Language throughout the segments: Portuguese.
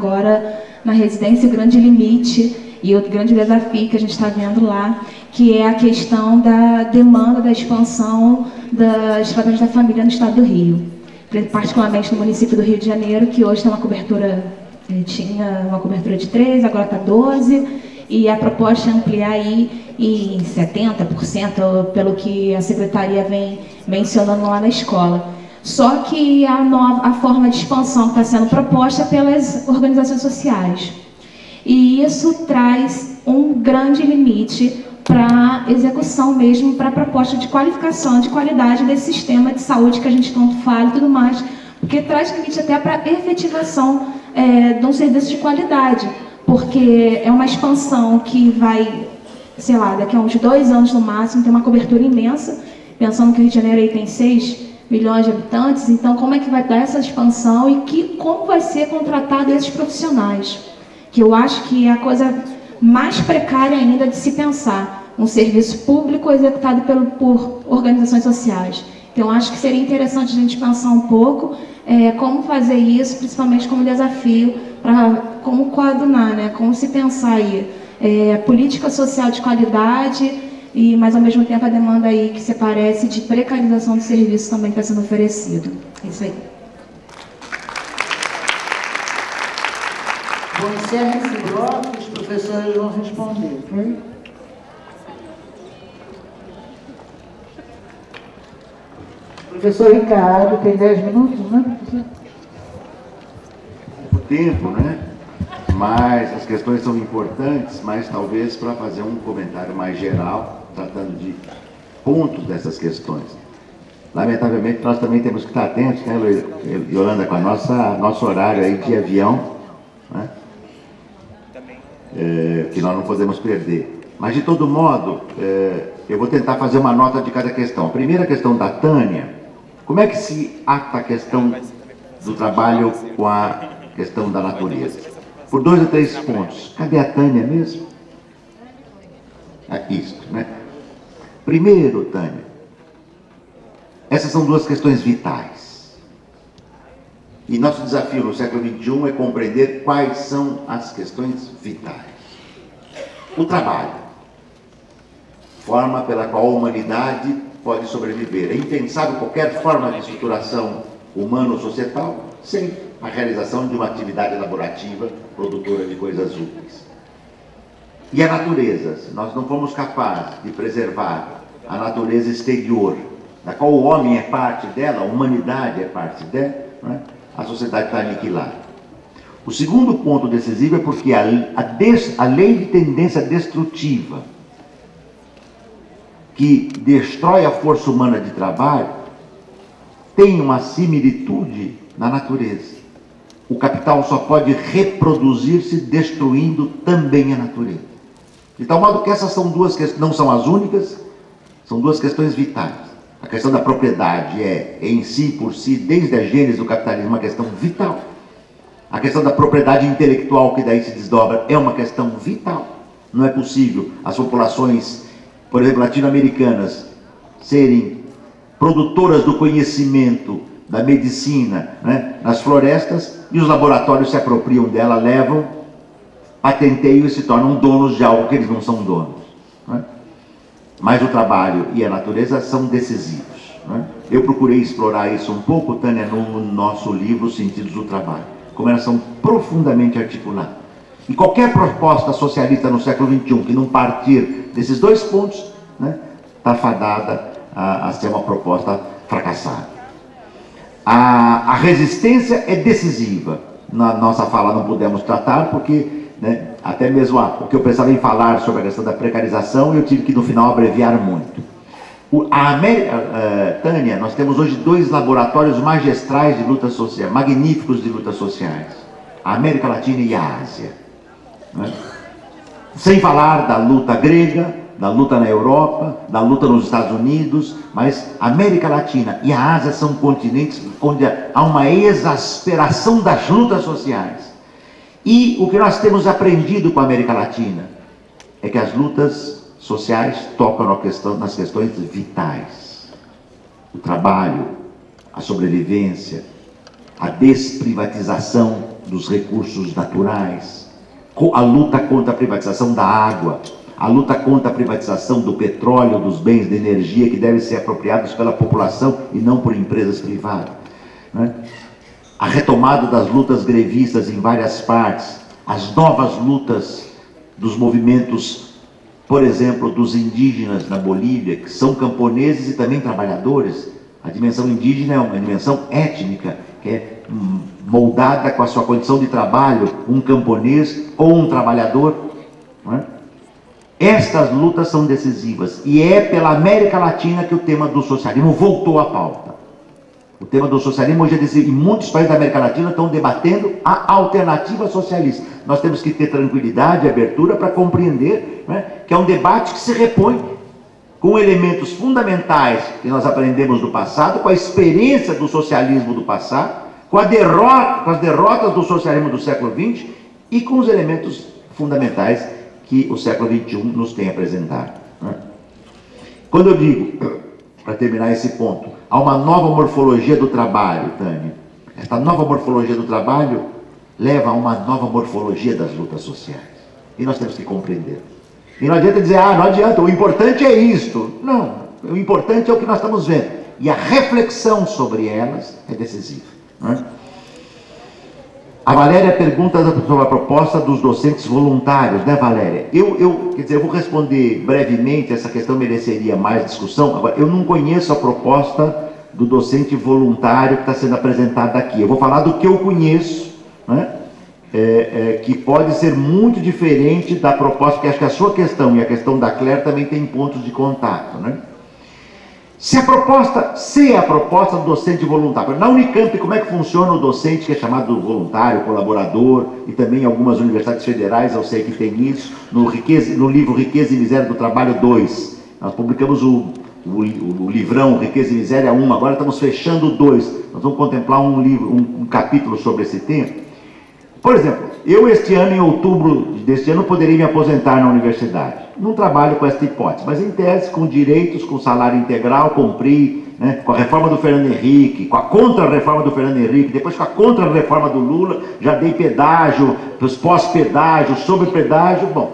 agora na residência, o grande limite e o grande desafio que a gente está vendo lá, que é a questão da demanda da expansão da estratégia da família no estado do Rio, particularmente no município do Rio de Janeiro, que hoje tem uma cobertura, tinha uma cobertura de 13, agora está 12, e a proposta é ampliar aí em 70%, pelo que a secretaria vem mencionando lá na escola. Só que a forma de expansão que está sendo proposta é pelas organizações sociais. E isso traz um grande limite para a execução mesmo, para a proposta de qualificação, de qualidade desse sistema de saúde que a gente tanto fala e tudo mais, porque traz limite até para a efetivação de um serviço de qualidade, porque é uma expansão que vai, sei lá, daqui a uns 2 anos no máximo, tem uma cobertura imensa, pensando que o Rio de Janeiro aí tem 6 milhões de habitantes, então como é que vai dar essa expansão e como vai ser contratado esses profissionais? Que eu acho que é a coisa mais precária ainda de se pensar, um serviço público executado por organizações sociais. Então, acho que seria interessante a gente pensar um pouco como fazer isso, principalmente como desafio, como coadunar, né? Como se pensar aí, política social de qualidade, mas ao mesmo tempo a demanda aí que se parece de precarização do serviço também está sendo oferecido. É isso aí. Bom, encerra esse bloco, os professores vão responder, ok? Professor Ricardo, tem 10 minutos, né, professor? Pouco tempo, né? Mas as questões são importantes, mas talvez para fazer um comentário mais geral, tratando de pontos dessas questões. Lamentavelmente, nós também temos que estar atentos, né, Yolanda, com a nosso horário aí de avião, né? Que nós não podemos perder. Mas, de todo modo, eu vou tentar fazer uma nota de cada questão. A primeira questão da Tânia, como é que se ata a questão do trabalho com a questão da natureza? Por 2 ou 3 pontos. Cadê a Tânia mesmo? Isto, né? Primeiro, Tânia, essas são 2 questões vitais. E nosso desafio no século XXI é compreender quais são as questões vitais. O trabalho, forma pela qual a humanidade pode sobreviver. É impensável qualquer forma de estruturação humano-societal sem a realização de uma atividade elaborativa, produtora de coisas úteis. E a natureza, se nós não formos capazes de preservar a natureza exterior, da qual o homem é parte dela, a humanidade é parte dela, né? A sociedade está aniquilada. O segundo ponto decisivo é porque a lei de tendência destrutiva, que destrói a força humana de trabalho, tem uma similitude na natureza. O capital só pode reproduzir-se destruindo também a natureza. De tal modo que essas são 2 questões, não são as únicas, são 2 questões vitais. A questão da propriedade é, em si, por si, desde a gênese do capitalismo, uma questão vital. A questão da propriedade intelectual, que daí se desdobra, é uma questão vital. Não é possível as populações, por exemplo, latino-americanas, serem produtoras do conhecimento, da medicina, né, nas florestas, e os laboratórios se apropriam dela, levam, patenteiam e se tornam donos de algo que eles não são donos, né? Mas o trabalho e a natureza são decisivos, né? Eu procurei explorar isso um pouco, Tânia, no nosso livro Sentidos do Trabalho, como elas são profundamente articuladas. E qualquer proposta socialista no século XXI que não partir desses 2 pontos, né, está fadada a ser uma proposta fracassada. A resistência é decisiva. Na nossa fala não pudemos tratar, porque, né, até mesmo o que eu pensava em falar sobre a questão da precarização, eu tive que no final abreviar muito. Tânia, nós temos hoje 2 laboratórios magistrais de luta social, magníficos de lutas sociais, a América Latina e a Ásia, né? Sem falar da luta grega, da luta na Europa, da luta nos Estados Unidos, mas a América Latina e a Ásia são continentes onde há uma exasperação das lutas sociais. E o que nós temos aprendido com a América Latina é que as lutas sociais tocam nas questões vitais. O trabalho, a sobrevivência, a desprivatização dos recursos naturais, a luta contra a privatização da água, a luta contra a privatização do petróleo, dos bens de energia que devem ser apropriados pela população e não por empresas privadas, né? A retomada das lutas grevistas em várias partes, as novas lutas dos movimentos, por exemplo, dos indígenas na Bolívia, que são camponeses e também trabalhadores. A dimensão indígena é uma dimensão étnica, que é moldada com a sua condição de trabalho, um camponês ou um trabalhador, não é? Estas lutas são decisivas, e é pela América Latina que o tema do socialismo voltou à pauta. O tema do socialismo hoje é decisivo, e muitos países da América Latina estão debatendo a alternativa socialista. Nós temos que ter tranquilidade e abertura para compreender, né, que é um debate que se repõe com elementos fundamentais que nós aprendemos do passado, com a experiência do socialismo do passado, com as derrotas do socialismo do século XX e com os elementos fundamentais que o século XXI nos tem apresentado, né? Quando eu digo, para terminar esse ponto, há uma nova morfologia do trabalho, Tânia. Esta nova morfologia do trabalho leva a uma nova morfologia das lutas sociais. E nós temos que compreender. E não adianta dizer, não adianta, o importante é isto. Não, o importante é o que nós estamos vendo. E a reflexão sobre elas é decisiva, né? A Valéria pergunta sobre a proposta dos docentes voluntários, né, Valéria? Quer dizer, eu vou responder brevemente, essa questão mereceria mais discussão. Agora, eu não conheço a proposta do docente voluntário que está sendo apresentada aqui. Eu vou falar do que eu conheço, né? Que pode ser muito diferente da proposta, porque acho que a sua questão e a questão da Claire também tem pontos de contato, né? Se a proposta do docente voluntário, na Unicamp, como é que funciona o docente que é chamado voluntário, colaborador, e também em algumas universidades federais, eu sei que tem isso, no livro Riqueza e Miséria do Trabalho 2, nós publicamos o livrão Riqueza e Miséria 1, agora estamos fechando o 2, nós vamos contemplar um capítulo sobre esse tema. Por exemplo, eu este ano, em outubro deste ano, poderia me aposentar na universidade. Não trabalho com essa hipótese, mas em tese, com direitos, com salário integral, cumpri, né, com a reforma do Fernando Henrique, com a contra-reforma do Fernando Henrique, depois com a contra-reforma do Lula, já dei pedágio, pós-pedágio, sobre-pedágio. Bom,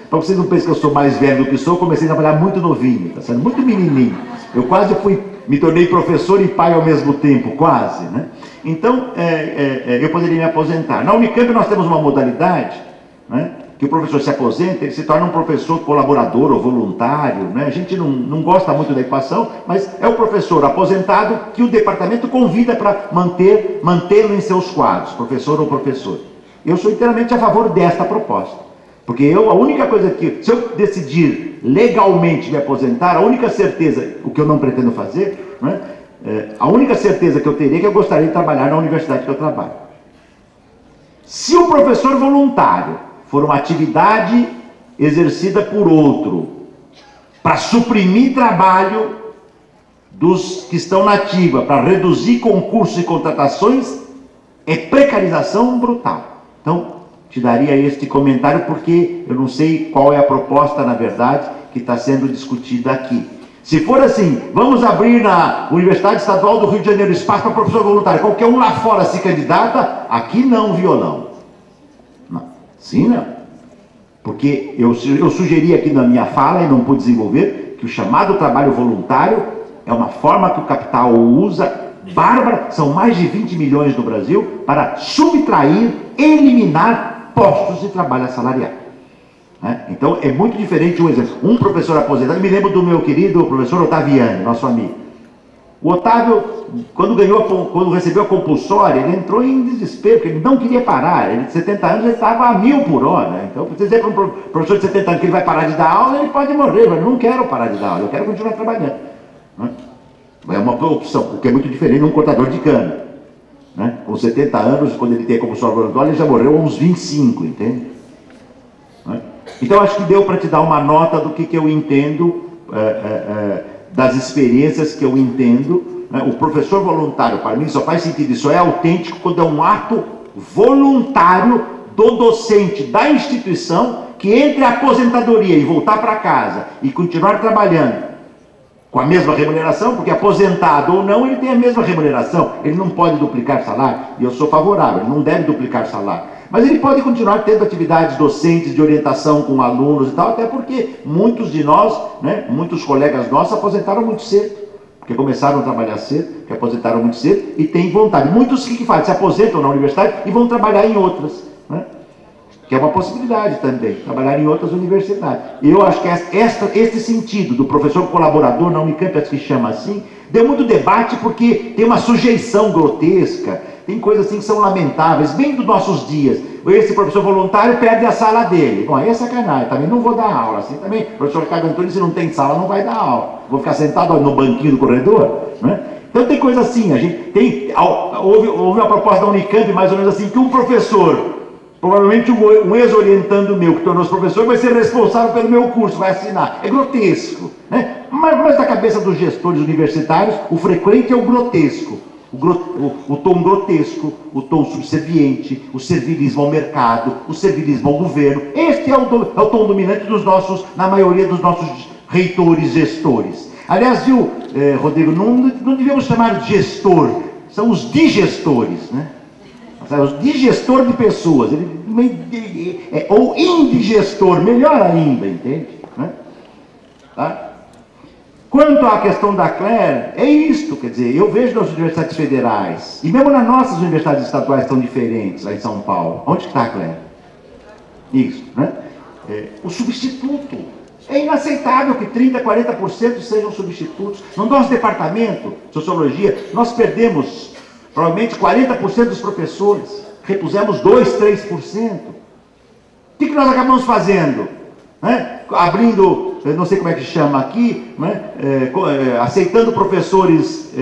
para vocês não pensem que eu sou mais velho do que sou, comecei a trabalhar muito novinho, tá sendo muito menininho. Eu quase me tornei professor e pai ao mesmo tempo, quase, né? Então, eu poderia me aposentar. Na Unicamp nós temos uma modalidade, né, que o professor se aposenta, ele se torna um professor colaborador ou voluntário, né? A gente não gosta muito da equação, mas é o professor aposentado que o departamento convida para mantê-lo em seus quadros, professor ou professor. Eu sou inteiramente a favor desta proposta, porque a única coisa que, se eu decidir legalmente me aposentar, a única certeza, o que eu não pretendo fazer, né, a única certeza que eu teria é que eu gostaria de trabalhar na universidade que eu trabalho. Se o professor voluntário for uma atividade exercida por outro para suprimir trabalho dos que estão na ativa, para reduzir concursos e contratações, é precarização brutal. Então, te daria este comentário porque eu não sei qual é a proposta, na verdade, que está sendo discutida aqui. Se for assim, vamos abrir na Universidade Estadual do Rio de Janeiro espaço para professor voluntário, qualquer um lá fora se candidata, aqui não, violão. Não, sim não. Porque eu sugeri aqui na minha fala, e não pude desenvolver, que o chamado trabalho voluntário é uma forma que o capital usa, bárbara, são mais de 20 milhões no Brasil, para subtrair, eliminar postos de trabalho assalariado. Então é muito diferente um exemplo. Um professor aposentado, me lembro do meu querido professor Otaviani, nosso amigo. O Otávio, quando recebeu a compulsória, ele entrou em desespero, porque ele não queria parar. Ele de 70 anos, ele estava a 1000 por hora. Então, você dizer para um professor de 70 anos que ele vai parar de dar aula, ele pode morrer, mas eu não quero parar de dar aula, eu quero continuar trabalhando. É uma opção, porque é muito diferente de um cortador de cana. Com 70 anos, quando ele tem a compulsória voluntária, ele já morreu aos 25, entende? Então, acho que deu para te dar uma nota do que eu entendo, das experiências que eu entendo. O professor voluntário, para mim, só faz sentido, isso é autêntico quando é um ato voluntário do docente da instituição que, entre a aposentadoria e voltar para casa e continuar trabalhando com a mesma remuneração, porque aposentado ou não, ele tem a mesma remuneração, ele não pode duplicar salário, e eu sou favorável, ele não deve duplicar salário. Mas ele pode continuar tendo atividades docentes de orientação com alunos e tal, até porque muitos de nós, né, muitos colegas nossos aposentaram muito cedo, porque começaram a trabalhar cedo, que aposentaram muito cedo, e têm vontade. Muitos que fazem? Se aposentam na universidade e vão trabalhar em outras, né? Que é uma possibilidade também, trabalhar em outras universidades. Eu acho que esse sentido do professor colaborador na Unicamp, que chama assim, deu muito debate porque tem uma sujeição grotesca, tem coisas assim que são lamentáveis, bem dos nossos dias. Esse professor voluntário perde a sala dele. Bom, aí é sacanagem, também não vou dar aula. Assim também, o professor Ricardo Antunes, se não tem sala, não vai dar aula. Vou ficar sentado no banquinho do corredor, né? Então tem coisa assim, a gente tem, houve uma proposta da Unicamp, mais ou menos assim, que um professor, provavelmente um ex-orientando meu, que tornou-se professor, vai ser responsável pelo meu curso, vai assinar. É grotesco, né? Mas na cabeça dos gestores universitários, o frequente é o grotesco. O tom grotesco, o tom subserviente, o servilismo ao mercado, o servilismo ao governo. Este é o tom dominante na maioria dos nossos reitores, gestores. Aliás, viu, Rodrigo, não devemos chamar de gestor, são os digestores, né? Os digestor de pessoas, ou indigestor, melhor ainda, entende? Né? Tá? Quanto à questão da Claire, é isto, quer dizer, eu vejo nas universidades federais, e mesmo nas nossas universidades estaduais tão diferentes, lá em São Paulo, onde está a Claire? Isso, né? O substituto. É inaceitável que 30%, 40% sejam substitutos. No nosso departamento de Sociologia, nós perdemos provavelmente 40% dos professores, repusemos 2%, 3%. O que nós acabamos fazendo? Né? Abrindo, não sei como é que chama aqui, né? Aceitando professores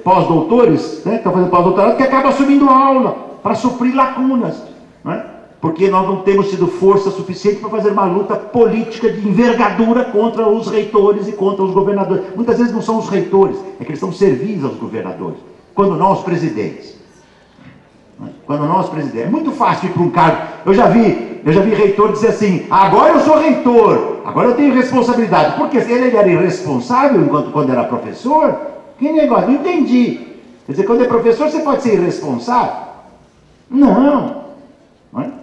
pós-doutores, né? Que estão fazendo pós-doutorado, que acabam assumindo aula para suprir lacunas, né? Porque nós não temos tido força suficiente para fazer uma luta política de envergadura contra os reitores e contra os governadores. Muitas vezes não são os reitores, é que eles são servis aos governadores. Quando não os presidentes. Quando não os presidentes. É muito fácil ir para um cargo. Eu já vi reitor dizer assim, agora eu sou reitor, agora eu tenho responsabilidade. Porque se ele era irresponsável quando era professor, que negócio? Não entendi. Quer dizer, quando é professor você pode ser irresponsável? Não.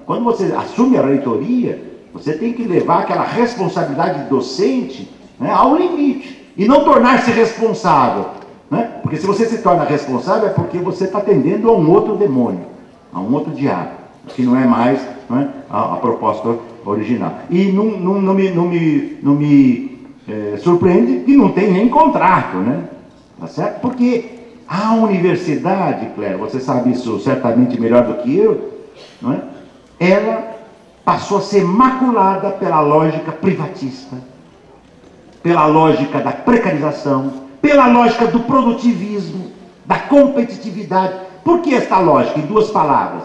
Quando você assume a reitoria, você tem que levar aquela responsabilidade docente, né, ao limite. E não tornar-se responsável. Né? Porque se você se torna responsável é porque você está atendendo a um outro demônio, a um outro diabo, que não é mais, né, a proposta original. E não me surpreende que não tem nem contrato, né? Tá certo? Porque a universidade, Claire, você sabe isso certamente melhor do que eu, não é? Ela passou a ser maculada pela lógica privatista, pela lógica da precarização, pela lógica do produtivismo, da competitividade. Por que esta lógica? Em duas palavras.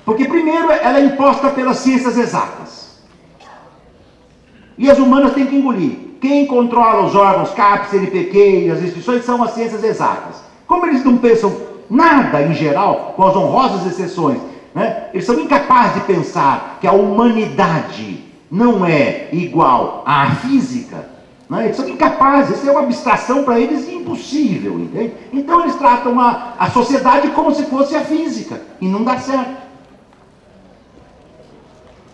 Porque, primeiro, ela é imposta pelas ciências exatas. E as humanas têm que engolir. Quem controla os órgãos, CAPES, CNPq e as instituições são as ciências exatas. Como eles não pensam nada, em geral, com as honrosas exceções, né? Eles são incapazes de pensar que a humanidade não é igual à física. Eles são incapazes, isso é uma abstração para eles impossível, entende? Então eles tratam a sociedade como se fosse a física, e não dá certo.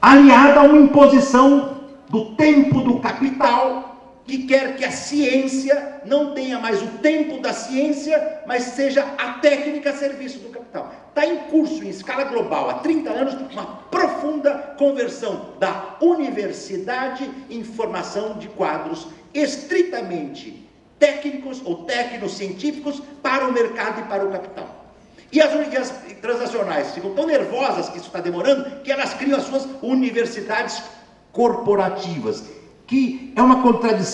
Aliada a uma imposição do tempo do capital, que quer que a ciência não tenha mais o tempo da ciência, mas seja a técnica a serviço do capital. Está em curso, em escala global, há 30 anos, uma profunda conversão da universidade em formação de quadros estritamente técnicos ou tecnocientíficos para o mercado e para o capital. E as transnacionais ficam tão nervosas que isso está demorando, que elas criam as suas universidades corporativas, que é uma contradição